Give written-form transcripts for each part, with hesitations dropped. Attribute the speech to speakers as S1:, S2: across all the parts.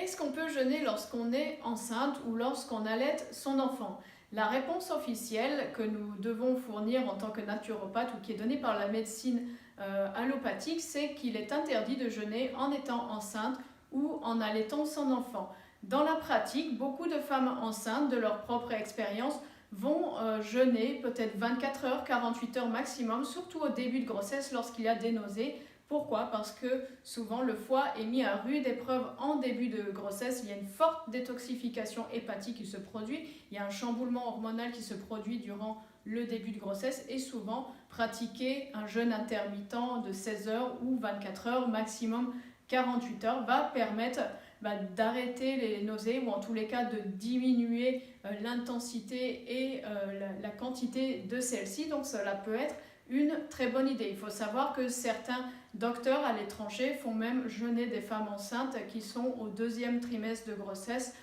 S1: Est-ce qu'on peut jeûner lorsqu'on est enceinte ou lorsqu'on allaite son enfant? La réponse officielle que nous devons fournir en tant que naturopathe ou qui est donnée par la médecine allopathique, c'est qu'il est interdit de jeûner en étant enceinte ou en allaitant son enfant. Dans la pratique, beaucoup de femmes enceintes, de leur propre expérience, vont jeûner peut-être 24 heures, 48 heures maximum, surtout au début de grossesse lorsqu'il y a des nausées. Pourquoi? Parce que souvent le foie est mis à rude épreuve en début de grossesse. Il y a une forte détoxification hépatique qui se produit. Il y a un chamboulement hormonal qui se produit durant le début de grossesse et souvent pratiquer un jeûne intermittent de 16 heures ou 24 heures, maximum 48 heures, va permettre d'arrêter les nausées ou en tous les cas de diminuer l'intensité et la quantité de celles-ci. Donc cela peut être une très bonne idée. Il faut savoir que certains docteurs à l'étranger font même jeûner des femmes enceintes qui sont au deuxième trimestre de grossesse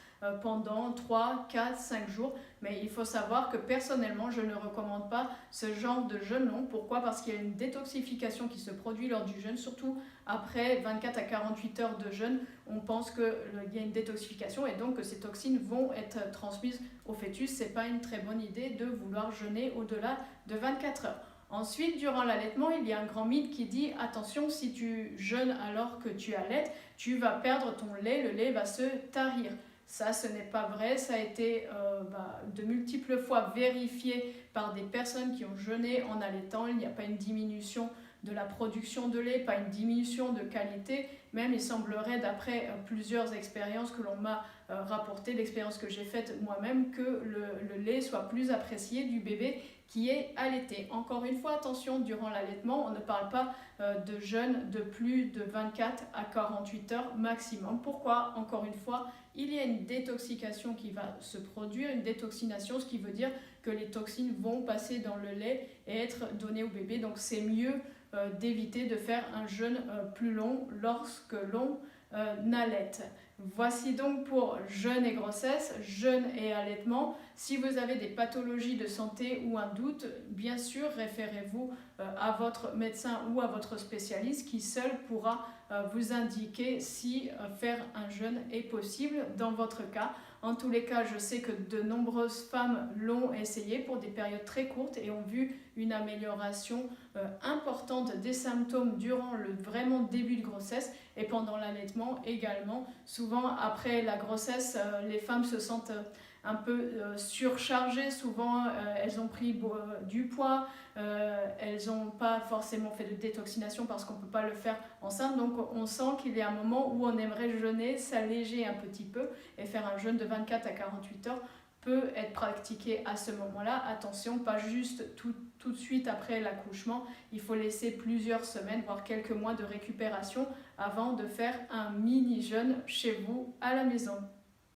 S1: pendant 3, 4, 5 jours. Mais il faut savoir que personnellement, je ne recommande pas ce genre de jeûne long. Pourquoi? Parce qu'il y a une détoxification qui se produit lors du jeûne, surtout après 24 à 48 heures de jeûne. On pense qu'il y a une détoxification et donc que ces toxines vont être transmises au fœtus. Ce n'est pas une très bonne idée de vouloir jeûner au-delà de 24 heures. Ensuite, durant l'allaitement, il y a un grand mythe qui dit « Attention, si tu jeûnes alors que tu allaites, tu vas perdre ton lait, le lait va se tarir ». Ça, ce n'est pas vrai, ça a été de multiples fois vérifié par des personnes qui ont jeûné en allaitant. Il n'y a pas une diminution de la production de lait, pas une diminution de qualité. Même il semblerait, d'après plusieurs expériences que l'on m'a rapportées, l'expérience que j'ai faite moi-même, que le lait soit plus apprécié du bébé qui est allaité. Encore une fois, attention, durant l'allaitement, on ne parle pas de jeûne de plus de 24 à 48 heures maximum. Pourquoi? Encore une fois, il y a une détoxication qui va se produire, une détoxination, ce qui veut dire que les toxines vont passer dans le lait et être données au bébé. Donc c'est mieux d'éviter de faire un jeûne plus long lorsque l'on allaite. Voici donc pour jeûne et grossesse, jeûne et allaitement. Si vous avez des pathologies de santé ou un doute, bien sûr, référez-vous à votre médecin ou à votre spécialiste qui seul pourra vous indiquer si faire un jeûne est possible dans votre cas. En tous les cas, je sais que de nombreuses femmes l'ont essayé pour des périodes très courtes et ont vu une amélioration importante des symptômes durant le vraiment début de grossesse et pendant l'allaitement également. Souvent après la grossesse, les femmes se sentent un peu surchargées, souvent elles ont pris du poids, elles n'ont pas forcément fait de détoxination parce qu'on ne peut pas le faire enceinte, donc on sent qu'il y a un moment où on aimerait jeûner, s'alléger un petit peu et faire un jeûne de 24 à 48 heures peut être pratiqué à ce moment-là. Attention, pas juste tout de suite après l'accouchement, il faut laisser plusieurs semaines, voire quelques mois de récupération avant de faire un mini-jeûne chez vous à la maison.